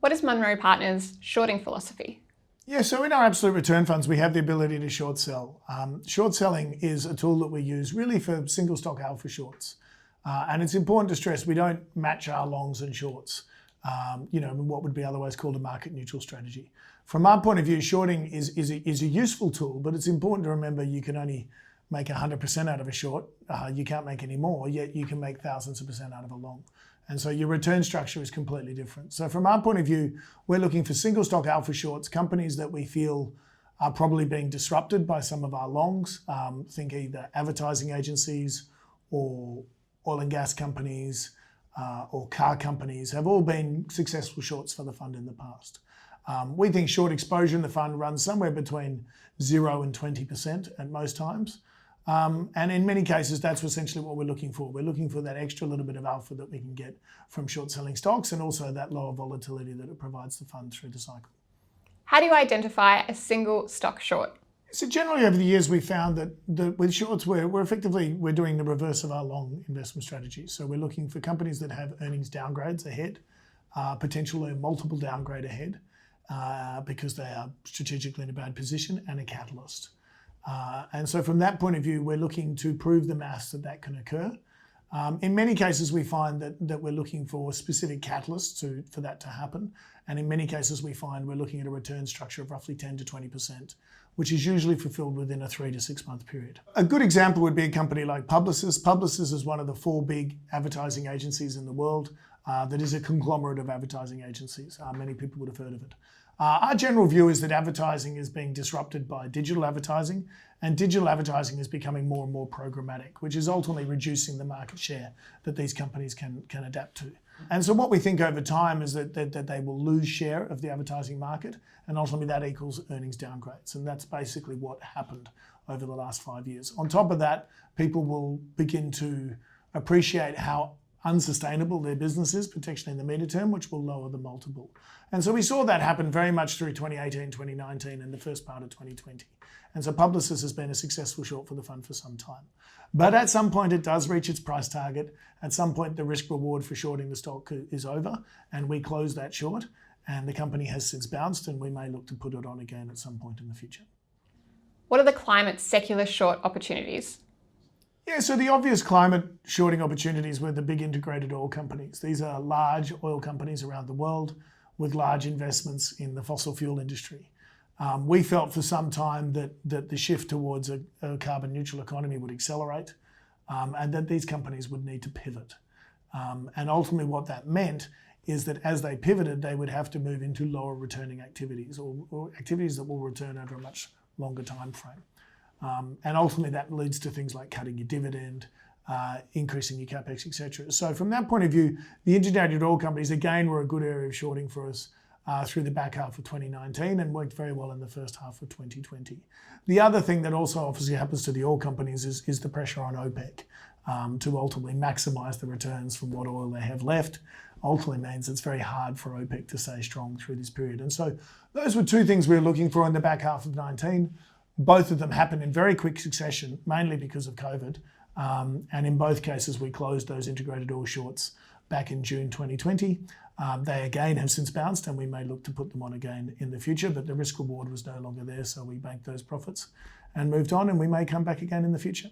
What is Munro Partners' shorting philosophy? Yeah, so in our absolute return funds, we have the ability to short sell. Short selling is a tool that we use really for single stock alpha shorts. And it's important to stress we don't match our longs and shorts, what would be otherwise called a market neutral strategy. From our point of view, shorting is a useful tool, but it's important to remember you can only make 100% out of a short. You can't make any more, yet you can make thousands of percent out of a long. And so your return structure is completely different. So from our point of view, we're looking for single stock alpha shorts, companies that we feel are probably being disrupted by some of our longs. Think either advertising agencies or oil and gas companies or car companies have all been successful shorts for the fund in the past. We think short exposure in the fund runs somewhere between 0 and 20% at most times. And in many cases, that's essentially what we're looking for. We're looking for that extra little bit of alpha that we can get from short selling stocks and also that lower volatility that it provides the fund through the cycle. How do you identify a single stock short? So generally over the years, we found that with shorts, we're doing the reverse of our long investment strategy. So we're looking for companies that have earnings downgrades ahead, potentially multiple downgrade ahead, because they are strategically in a bad position and a catalyst. And so from that point of view, we're looking to prove the maths that can occur. In many cases, we find that we're looking for specific catalysts for that to happen. And in many cases, we find we're looking at a return structure of roughly 10 to 20%, which is usually fulfilled within a 3 to 6 month period. A good example would be a company like Publicis. Publicis is one of the 4 big advertising agencies in the world that is a conglomerate of advertising agencies. Many people would have heard of it. Our general view is that advertising is being disrupted by digital advertising, and digital advertising is becoming more and more programmatic, which is ultimately reducing the market share that these companies can adapt to. And so what we think over time is that they will lose share of the advertising market, and ultimately that equals earnings downgrades. And that's basically what happened over the last 5 years. On top of that, people will begin to appreciate how unsustainable their business is, particularly in the medium term, which will lower the multiple. And so we saw that happen very much through 2018, 2019 and the first part of 2020. And so Publicis has been a successful short for the fund for some time. But at some point it does reach its price target. At some point the risk reward for shorting the stock is over and we close that short, and the company has since bounced and we may look to put it on again at some point in the future. What are the climate secular short opportunities? Yeah, so the obvious climate shorting opportunities were the big integrated oil companies. These are large oil companies around the world with large investments in the fossil fuel industry. We felt for some time that the shift towards a carbon neutral economy would accelerate and that these companies would need to pivot. And ultimately what that meant is that as they pivoted, they would have to move into lower returning activities or activities that will return over a much longer time frame. And ultimately that leads to things like cutting your dividend, increasing your capex, etc. So from that point of view, the integrated oil companies again were a good area of shorting for us through the back half of 2019 and worked very well in the first half of 2020. The other thing that also obviously happens to the oil companies is the pressure on OPEC to ultimately maximise the returns from what oil they have left. Ultimately means it's very hard for OPEC to stay strong through this period. And so those were 2 things we were looking for in the back half of 19. Both of them happened in very quick succession, mainly because of COVID. And in both cases, we closed those integrated oil shorts back in June 2020. They again have since bounced and we may look to put them on again in the future, but the risk reward was no longer there. So we banked those profits and moved on, and we may come back again in the future.